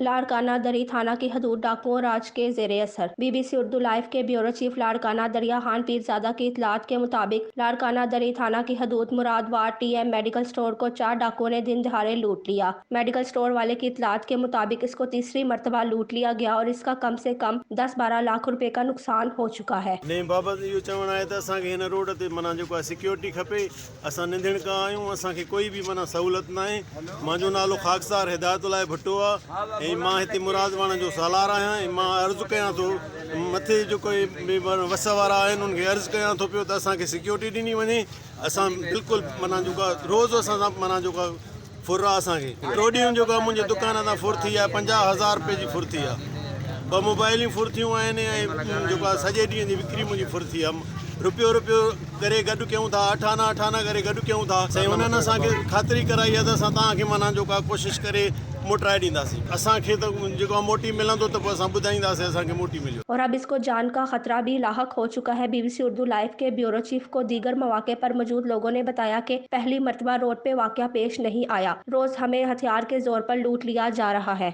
लाड़काना दरी थाना की हदूद डाकुओं राज के जेरे असर। बीबीसी उर्दू लाइव के ब्यूरो चीफ लाड़काना दरिया खान पीरजादा की इतलात के मुताबिक लाड़काना दरी थाना की हदूद मुरादवार टीएम मेडिकल स्टोर को 4 डाकुओं ने दिन दहाड़े लूट लिया। मेडिकल स्टोर वाले की इतलात के मुताबिक इसको तीसरी मरतबा लूट लिया गया और इसका कम से कम 10-12 लाख रुपए का नुकसान हो चुका है। ने बाबत इहो चवण आहे त असांखे हिन रोड ते माना जेको आहे सिक्योरिटी खपे। असां निंदण खां आहियूं, असांखे कोई बि माना सहूलियत न आहे। मुंहिंजो नालो ख़ाकसार हिदायतुल्लाह भट्टो आहे ऐं मां हिते मुरादवाण जो सालार आहियां ऐं मां अर्ज़ु कयां थो मथे जेको वस वारा आहिनि उनखे अर्ज़ु कयां थो पियो त असांखे सिक्योरिटी ॾिनी वञे। असां बिल्कुलु माना जेको आहे रोज़ु असां सां माना जेको आहे फुर आहे असांखे। टियों ॾींहुं जेको आहे मुंहिंजे दुकान तां फुर थी आहे, 50,000 रुपए जी फुर थी आहे। 2 मोबाइलियूं फुर थियूं आहिनि ऐं जेको आहे सॼे ॾींहं जी विक्री मुंहिंजी फुर थी आहे। रुपयो करे गॾु कयूं था, अठाना करे गॾु कयूं था। साईं हुननि असांखे ख़ातिरी कराई आहे त असां तव्हांखे माना जेको आहे कोशिशि करे मोटाए ॾींदासीं। असांखे त जेको आहे मोटी मिलंदो त पोइ असां ॿुधाईंदासीं असांखे मोटी मिलियो। और अब इसको जान का खतरा भी लाहक हो चुका है। बीबीसी उर्दू लाइव के ब्यूरो चीफ को दीगर मौके पर मौजूद लोगों ने बताया कि पहली मरतबा रोड पे वाकया पेश नहीं आया। रोज हमें हथियार के जोर पर लूट लिया जा रहा है।